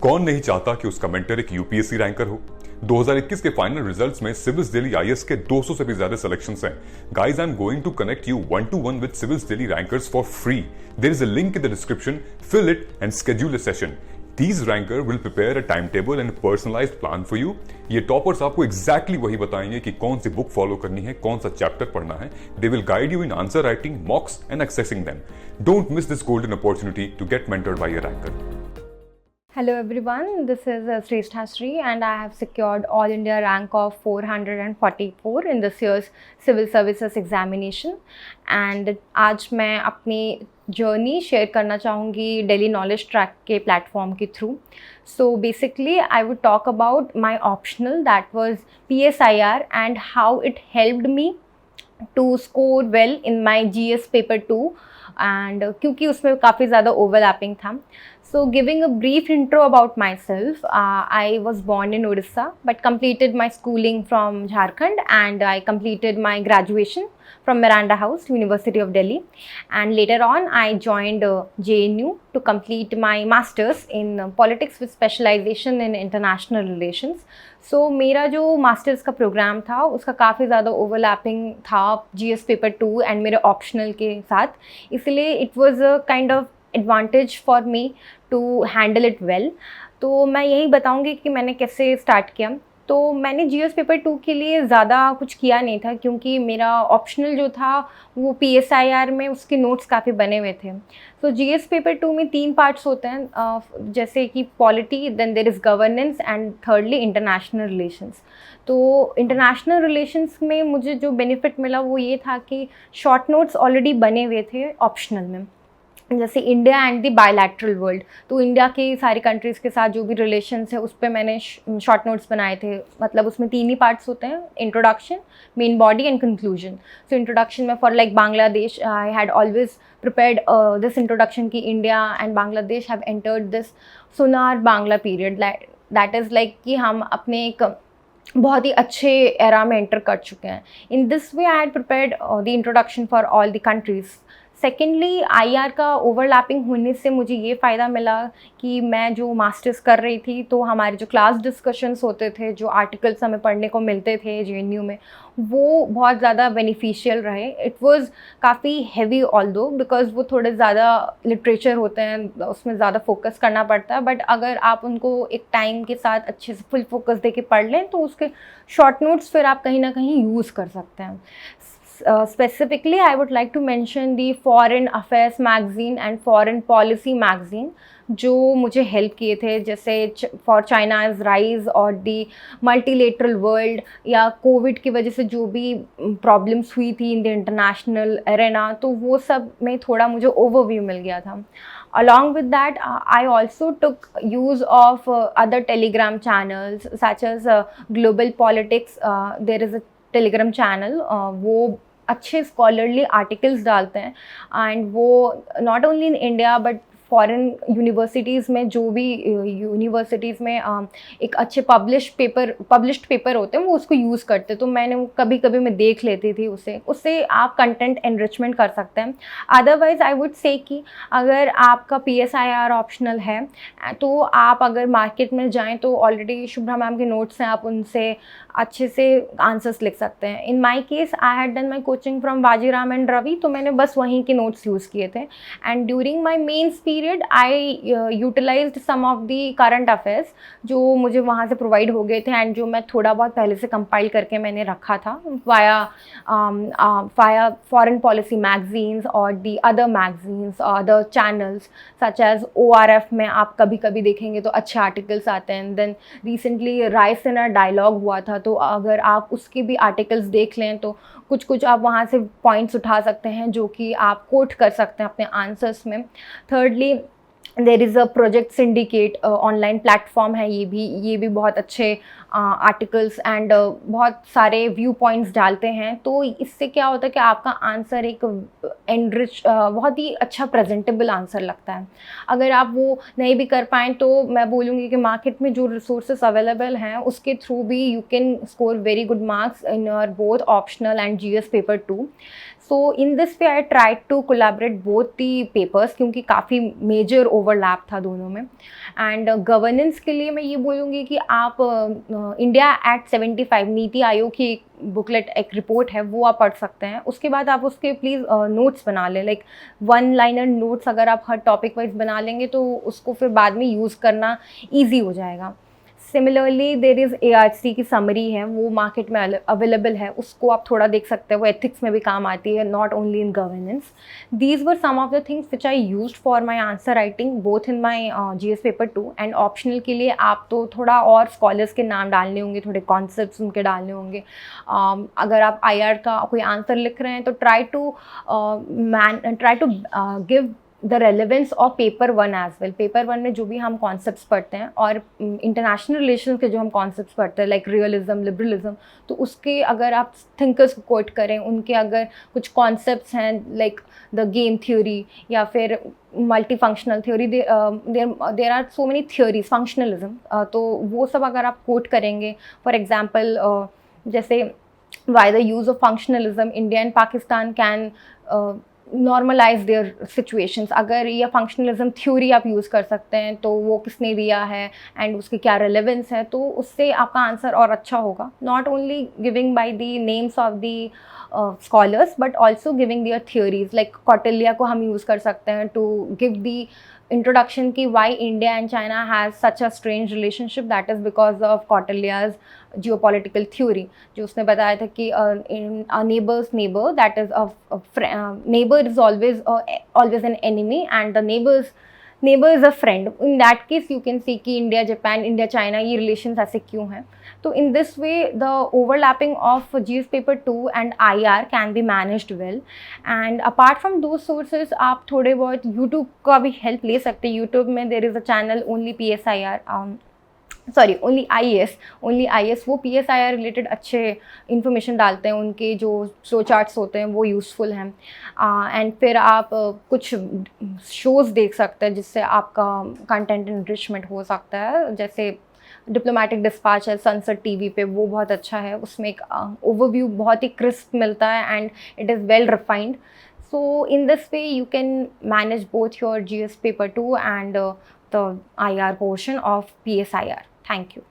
कौन नहीं चाहता कि उसका मेंटर एक यूपीएससी रैंकर हो। 2021 के फाइनल रिजल्ट्स में सिविल्स दिल्ली आईएएस के 200 से भी ज्यादा सिलेक्शंस हैं। Guys, I am going to connect you 1-to-1 with civils Delhi rankers for free. There is a link in the description, fill it and schedule a session. These ranker will prepare a timetable and a personalized plan for you. ये toppers आपको exactly वही बताएंगे कि कौन सी book follow करनी है, कौन सा चैप्टर पढ़ना है। They will guide you in answer writing, mocks and accessing them. Don't miss this golden opportunity to get mentored by a ranker. Hello everyone, this is Shrestha Sri and I have secured All India rank of 444 in this year's Civil Services examination and आज मैं अपनी journey share करना चाहूँगी Delhi knowledge track के platform के through. So basically I would talk about my optional that was PSIR and how it helped me to score well in my GS paper 2 and क्योंकि उसमें काफ़ी ज़्यादा ओवरलैपिंग था। So giving a brief intro about myself, I was born in Odisha but completed my schooling from Jharkhand and I completed my graduation from Miranda House, University of Delhi, and later on I joined JNU to complete my masters in politics with specialization in international relations. So मेरा जो masters का programme था उसका काफ़ी ज़्यादा overlapping था GS paper 2 and मेरे optional के साथ, इसलिए it was a kind of advantage for me to handle it well. तो मैं यही बताऊंगी कि मैंने कैसे स्टार्ट किया। तो मैंने GS पेपर 2 के लिए ज़्यादा कुछ किया नहीं था क्योंकि मेरा ऑप्शनल जो था वो PSIR में उसके नोट्स काफ़ी बने हुए थे। तो GS पेपर 2 में 3 पार्ट्स होते हैं, जैसे कि polity, then there is governance and thirdly international relations. तो इंटरनेशनल रिलेशंस में मुझे जो बेनिफिट मिला वो ये था कि शॉर्ट नोट्स ऑलरेडी बने हुए थे ऑप्शनल में, जैसे India and the bilateral world. तो इंडिया के सारी कंट्रीज़ के साथ जो भी रिलेशंस है उस पर मैंने शॉर्ट नोट्स बनाए थे। मतलब उसमें 3 ही पार्ट्स होते हैं, introduction, main body and conclusion. So introduction में for like Bangladesh I had always prepared this introduction कि India and Bangladesh have entered this Sonar Bangla period, that is like कि हम अपने एक बहुत ही अच्छे एरा में एंटर कर चुके हैं। इन this way I had prepared the introduction for all the countries. Secondly IR का ओवरलैपिंग होने से मुझे ये फ़ायदा मिला कि मैं जो मास्टर्स कर रही थी तो हमारे जो क्लास डिस्कशंस होते थे, जो आर्टिकल्स हमें पढ़ने को मिलते थे JNU में, वो बहुत ज़्यादा बेनिफिशियल रहे। इट वाज काफ़ी हैवी ऑल्दो बिकॉज वो थोड़े ज़्यादा लिटरेचर होते हैं, उसमें ज़्यादा फोकस करना पड़ता है, बट अगर आप उनको एक टाइम के साथ अच्छे से फुल फोकस दे के पढ़ लें तो उसके शॉर्ट नोट्स फिर आप कहीं ना कहीं यूज़ कर सकते हैं। Specifically, I would like to mention the Foreign Affairs magazine and Foreign Policy magazine जो मुझे हेल्प किए थे, जैसे फॉर चाइनाज राइज और दी मल्टीलेटरल वर्ल्ड, या कोविड की वजह से जो भी प्रॉब्लम्स हुई थी इन द इंटरनेशनल एरेना, तो वो सब में थोड़ा मुझे ओवरव्यू मिल गया था। Along with that, I also took use of other Telegram channels such as Global Politics. There is a Telegram channel, वो अच्छे स्कॉलरली आर्टिकल्स डालते हैं एंड वो not only in India but foreign universities में, जो भी यूनिवर्सिटीज़ में एक अच्छे पब्लिश्ड पेपर होते हैं वो उसको यूज़ करते हैं। तो मैंने वो कभी कभी मैं देख लेती थी, उससे आप कंटेंट एनरिचमेंट कर सकते हैं। अदरवाइज़ आई वुड से कि अगर आपका PSIR ऑप्शनल है तो आप अगर मार्केट में जाएं तो ऑलरेडी शुभ्रा मैम के नोट्स हैं, आप उनसे अच्छे से आंसर्स लिख सकते हैं। In my case I had done my coaching from Bajiram and Ravi, तो मैंने बस वहीं के नोट्स यूज़ किए थे and during my mains period I utilized some of the current affairs जो मुझे वहाँ से प्रोवाइड हो गए थे एंड जो मैं थोड़ा बहुत पहले से कंपाइल करके मैंने रखा था वाया फॉरेन पॉलिसी मैगजीन्स और the other magazines, other channels such as ORF में आप कभी कभी देखेंगे तो अच्छे आर्टिकल्स आते हैं। देन रिसेंटली रायसेना डायलॉग हुआ था, तो अगर आप उसके भी आर्टिकल्स देख लें तो कुछ आप वहाँ से पॉइंट्स उठा सकते हैं जो कि आप कोट कर सकते हैं अपने आंसर्स में। Thirdly there is a project syndicate, online platform है, ये भी बहुत अच्छे आर्टिकल्स एंड बहुत सारे व्यू पॉइंट्स डालते हैं। तो इससे क्या होता है कि आपका आंसर एक एनरिच बहुत ही अच्छा प्रेजेंटेबल आंसर लगता है। अगर आप वो नहीं भी कर पाएँ तो मैं बोलूँगी कि मार्केट में जो रिसोर्सेज अवेलेबल हैं उसके थ्रू भी you can score very good marks in your both optional and GS paper 2। So in this way I try to collaborate both the papers क्योंकि काफ़ी मेजर ओवरलैप था दोनों में। एंड गवर्नेंस के लिए मैं ये बोलूँगी कि आप इंडिया एक्ट 75 नीति आयोग की एक बुकलेट, एक रिपोर्ट है, वो आप पढ़ सकते हैं। उसके बाद आप उसके प्लीज़ नोट्स बना लें, लाइक वन लाइनर नोट्स अगर आप हर टॉपिक वाइज बना लेंगे तो उसको फिर बाद में यूज़ करना ईजी हो जाएगा। सिमिलरली देर इज़ ARC की समरी है, वो मार्केट में अवेलेबल है, उसको आप थोड़ा देख सकते हैं, वो एथिक्स में भी काम आती है, not only in governance. These were some of the things which I used for my answer writing both in my GS paper 2 and optional के लिए आप तो थोड़ा और स्कॉलर्स के नाम डालने होंगे, थोड़े कॉन्सेप्ट्स उनके डालने होंगे। अगर आप IR का कोई आंसर लिख रहे हैं तो try to give the relevance of paper 1 as well. Paper 1 में जो भी हम कॉन्सेप्ट्स पढ़ते हैं और इंटरनेशनल रिलेशन के जो हम कॉन्सेप्ट्स पढ़ते हैं लाइक रियलिज्म, लिबरलिज्म, तो उसके अगर आप थिंकर्स को कोट करें, उनके अगर कुछ कॉन्सेप्ट्स हैं लाइक द गेम थ्योरी या फिर multi functional theory, there are so many theories, functionalism, तो वो सब अगर आप कोट करेंगे, फॉर एग्जाम्पल जैसे why the use of functionalism India and Pakistan can normalize their situations, अगर ये फंक्शनलिज्म थ्योरी आप यूज़ कर सकते हैं तो वो किसने दिया है एंड उसकी क्या रेलेवेंस है, तो उससे आपका आंसर और अच्छा होगा। Not only giving by the names of the scholars but also giving their theories, like Kautilya को हम यूज़ कर सकते हैं टू गिव द इंट्रोडक्शन की why India and China has such a strange relationship, that is because of Kautilya's geopolitical theory, जो उसने बताया था कि neighbours neighbour, that is neighbour is always an enemy and the neighbour is a friend. In that case you can see कि India Japan, India China, ये relations ऐसे क्यों हैं। तो in this way the overlapping of GS paper 2 and IR can be managed well, and apart from those sources आप थोड़े बहुत YouTube का भी हेल्प ले सकते हैं। YouTube में there is a channel only PSIR, only IAS, वो PSIR रिलेटेड अच्छे इन्फॉर्मेशन डालते हैं, उनके जो फ्लो चार्ट्स होते हैं वो यूज़फुल हैं। एंड फिर आप कुछ शोज़ देख सकते हैं जिससे आपका कंटेंट इनरिचमेंट हो सकता है, जैसे डिप्लोमेटिक डिस्पैच है सनसेट TV पे, वो बहुत अच्छा है, उसमें एक ओवरव्यू बहुत ही क्रिस्प मिलता है and it is well refined. So in this way you can manage both your GS paper 2 and the IR portion of PSIR. Thank you.